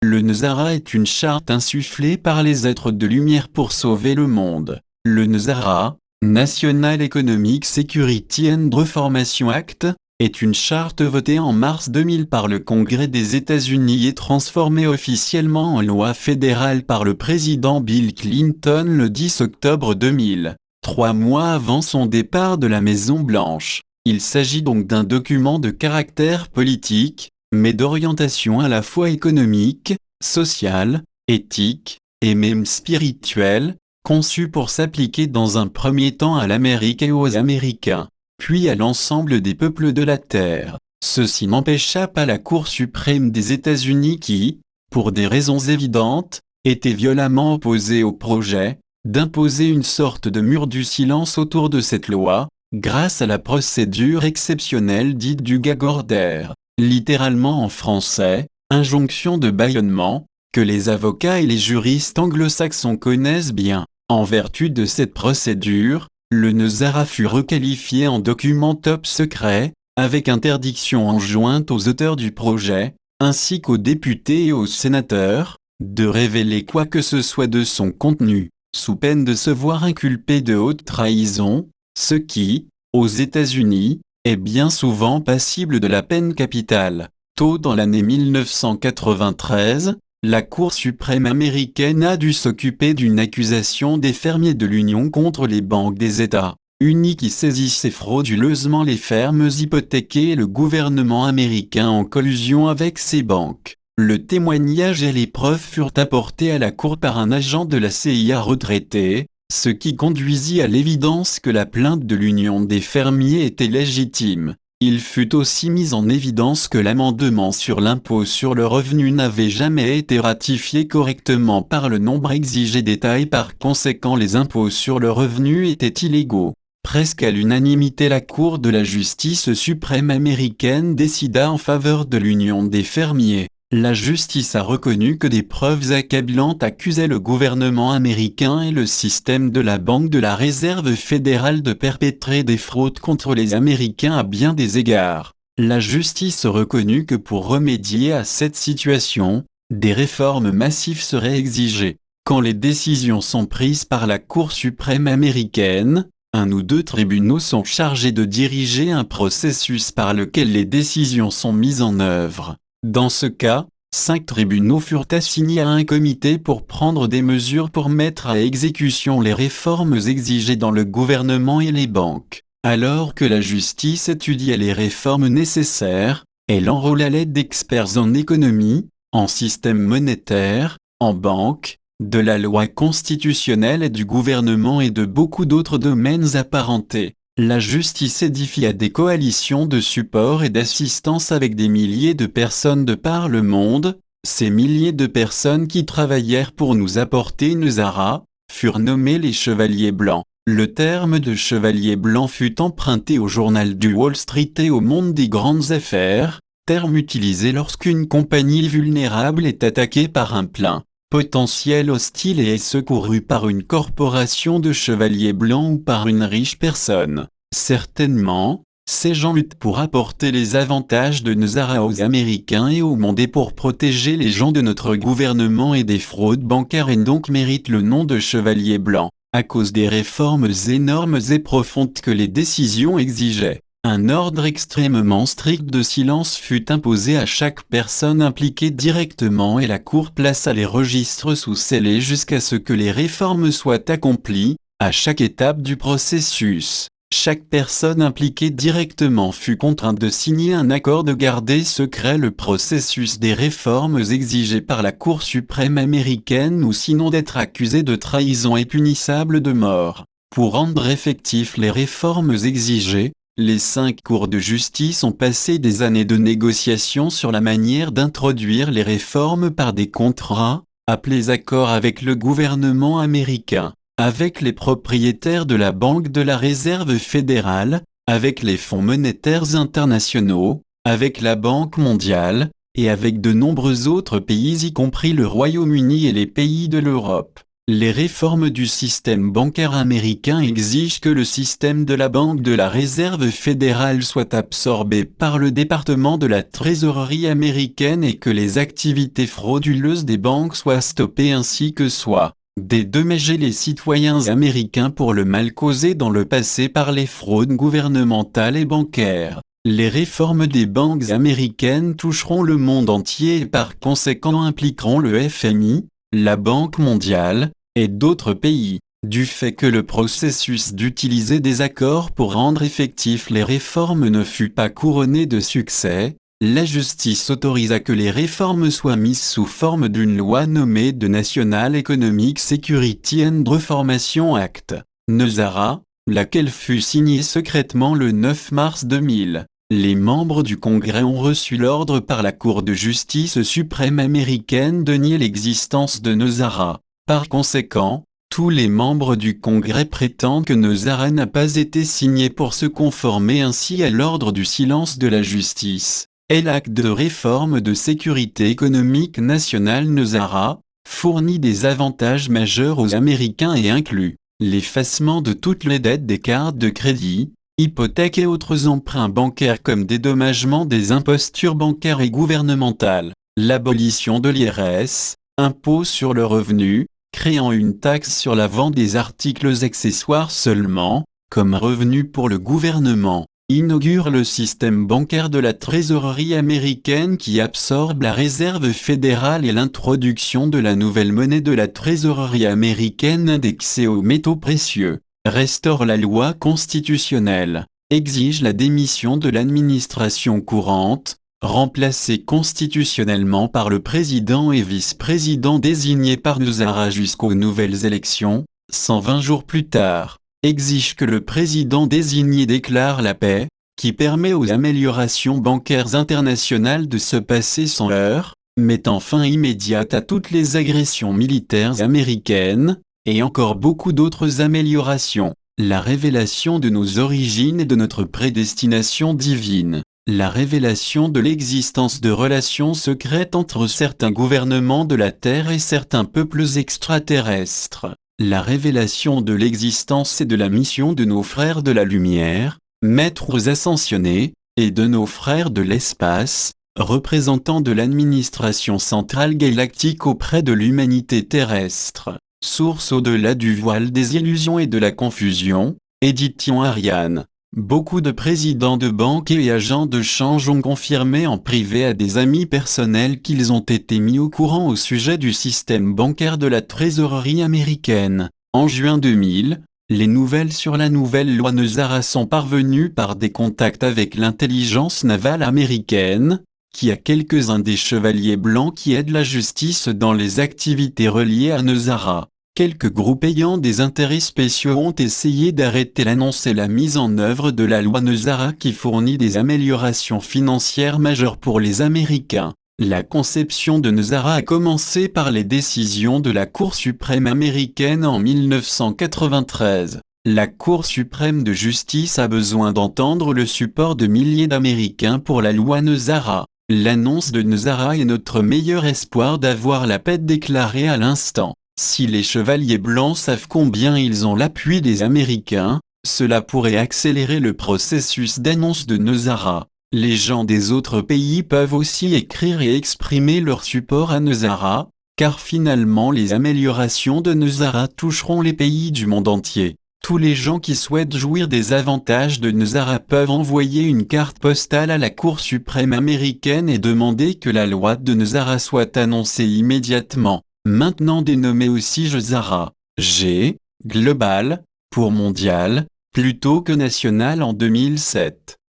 Le Nzara est une charte insufflée par les êtres de lumière pour sauver le monde. Le Nzara, National Economic Security and Reformation Act, est une charte votée en mars 2000 par le Congrès des États-Unis et transformée officiellement en loi fédérale par le président Bill Clinton le 10 octobre 2000, 3 mois avant son départ de la Maison-Blanche. Il s'agit donc d'un document de caractère politique, mais d'orientation à la fois économique, sociale, éthique, et même spirituelle, conçu pour s'appliquer dans un premier temps à l'Amérique et aux Américains, puis à l'ensemble des peuples de la Terre. Ceci n'empêcha pas la Cour suprême des États-Unis qui, pour des raisons évidentes, était violemment opposée au projet, d'imposer une sorte de mur du silence autour de cette loi, grâce à la procédure exceptionnelle dite du gag order, littéralement en français, injonction de bâillonnement, que les avocats et les juristes anglo-saxons connaissent bien. En vertu de cette procédure, le Nzara fut requalifié en document top secret, avec interdiction enjointe aux auteurs du projet, ainsi qu'aux députés et aux sénateurs, de révéler quoi que ce soit de son contenu, sous peine de se voir inculpé de haute trahison, ce qui, aux États-Unis, est bien souvent passible de la peine capitale. Tôt dans l'année 1993, la Cour suprême américaine a dû s'occuper d'une accusation des fermiers de l'Union contre les banques des États-Unis qui saisissaient frauduleusement les fermes hypothéquées et le gouvernement américain en collusion avec ces banques. Le témoignage et les preuves furent apportés à la Cour par un agent de la CIA retraité, ce qui conduisit à l'évidence que la plainte de l'Union des fermiers était légitime. Il fut aussi mis en évidence que l'amendement sur l'impôt sur le revenu n'avait jamais été ratifié correctement par le nombre exigé d'États et par conséquent les impôts sur le revenu étaient illégaux. Presque à l'unanimité, la Cour de la justice suprême américaine décida en faveur de l'Union des fermiers. La justice a reconnu que des preuves accablantes accusaient le gouvernement américain et le système de la Banque de la Réserve fédérale de perpétrer des fraudes contre les Américains à bien des égards. La justice reconnut que pour remédier à cette situation, des réformes massives seraient exigées. Quand les décisions sont prises par la Cour suprême américaine, un ou deux tribunaux sont chargés de diriger un processus par lequel les décisions sont mises en œuvre. Dans ce cas, 5 tribunaux furent assignés à un comité pour prendre des mesures pour mettre à exécution les réformes exigées dans le gouvernement et les banques. Alors que la justice étudiait les réformes nécessaires, elle enrôla l'aide d'experts en économie, en système monétaire, en banque, de la loi constitutionnelle et du gouvernement et de beaucoup d'autres domaines apparentés. La justice édifia des coalitions de support et d'assistance avec des milliers de personnes de par le monde. Ces milliers de personnes qui travaillèrent pour nous apporter Nzara furent nommés les Chevaliers Blancs. Le terme de Chevalier Blanc fut emprunté au journal du Wall Street et au monde des grandes affaires, terme utilisé lorsqu'une compagnie vulnérable est attaquée par un plein potentiel hostile et est secouru par une corporation de chevaliers blancs ou par une riche personne. Certainement, ces gens luttent pour apporter les avantages de Nzara aux Américains et au monde et pour protéger les gens de notre gouvernement et des fraudes bancaires et donc méritent le nom de chevaliers blancs, à cause des réformes énormes et profondes que les décisions exigeaient. Un ordre extrêmement strict de silence fut imposé à chaque personne impliquée directement et la Cour plaça les registres sous scellés jusqu'à ce que les réformes soient accomplies. À chaque étape du processus, chaque personne impliquée directement fut contrainte de signer un accord de garder secret le processus des réformes exigées par la Cour suprême américaine ou sinon d'être accusé de trahison et punissable de mort. Pour rendre effectifs les réformes exigées, les 5 cours de justice ont passé des années de négociations sur la manière d'introduire les réformes par des contrats, appelés accords avec le gouvernement américain, avec les propriétaires de la Banque de la Réserve fédérale, avec les fonds monétaires internationaux, avec la Banque mondiale, et avec de nombreux autres pays y compris le Royaume-Uni et les pays de l'Europe. Les réformes du système bancaire américain exigent que le système de la Banque de la Réserve fédérale soit absorbé par le département de la Trésorerie américaine et que les activités frauduleuses des banques soient stoppées ainsi que soient dédommager les citoyens américains pour le mal causé dans le passé par les fraudes gouvernementales et bancaires. Les réformes des banques américaines toucheront le monde entier et par conséquent impliqueront le FMI, la Banque mondiale, et d'autres pays, du fait que le processus d'utiliser des accords pour rendre effectifs les réformes ne fut pas couronné de succès. La justice autorise à que les réformes soient mises sous forme d'une loi nommée The National Economic Security and Reformation Act, NESARA, laquelle fut signée secrètement le 9 mars 2000. Les membres du Congrès ont reçu l'ordre par la Cour de justice suprême américaine de nier l'existence de NESARA. Par conséquent, tous les membres du Congrès prétendent que NESARA n'a pas été signé pour se conformer ainsi à l'ordre du silence de la justice. Et l'acte de réforme de sécurité économique nationale NESARA fournit des avantages majeurs aux Américains et inclut l'effacement de toutes les dettes des cartes de crédit, hypothèques et autres emprunts bancaires comme dédommagement des impostures bancaires et gouvernementales, l'abolition de l'IRS, impôt sur le revenu, créant une taxe sur la vente des articles accessoires seulement, comme revenu pour le gouvernement, inaugure le système bancaire de la trésorerie américaine qui absorbe la réserve fédérale et l'introduction de la nouvelle monnaie de la trésorerie américaine indexée aux métaux précieux, restaure la loi constitutionnelle, exige la démission de l'administration courante, remplacée constitutionnellement par le président et vice-président désignés par NESARA jusqu'aux nouvelles élections, 120 jours plus tard, exige que le président désigné déclare la paix, qui permet aux améliorations bancaires internationales de se passer sans heurts, mettant fin immédiate à toutes les agressions militaires américaines, et encore beaucoup d'autres améliorations. La révélation de nos origines et de notre prédestination divine. La révélation de l'existence de relations secrètes entre certains gouvernements de la Terre et certains peuples extraterrestres. La révélation de l'existence et de la mission de nos frères de la lumière, maîtres ascensionnés, et de nos frères de l'espace, représentants de l'administration centrale galactique auprès de l'humanité terrestre, source au-delà du voile des illusions et de la confusion, édition Ariane. Beaucoup de présidents de banques et agents de change ont confirmé en privé à des amis personnels qu'ils ont été mis au courant au sujet du système bancaire de la trésorerie américaine. En juin 2000, les nouvelles sur la nouvelle loi NESARA sont parvenues par des contacts avec l'intelligence navale américaine, qui a quelques-uns des chevaliers blancs qui aident la justice dans les activités reliées à NESARA. Quelques groupes ayant des intérêts spéciaux ont essayé d'arrêter l'annonce et la mise en œuvre de la loi NESARA qui fournit des améliorations financières majeures pour les Américains. La conception de NESARA a commencé par les décisions de la Cour suprême américaine en 1993. La Cour suprême de justice a besoin d'entendre le support de milliers d'Américains pour la loi NESARA. L'annonce de NESARA est notre meilleur espoir d'avoir la paix déclarée à l'instant. Si les chevaliers blancs savent combien ils ont l'appui des Américains, cela pourrait accélérer le processus d'annonce de NESARA. Les gens des autres pays peuvent aussi écrire et exprimer leur support à NESARA, car finalement les améliorations de NESARA toucheront les pays du monde entier. Tous les gens qui souhaitent jouir des avantages de NESARA peuvent envoyer une carte postale à la Cour suprême américaine et demander que la loi de NESARA soit annoncée immédiatement. Maintenant dénommé aussi GESARA, G, global, pour mondial, plutôt que national en 2007.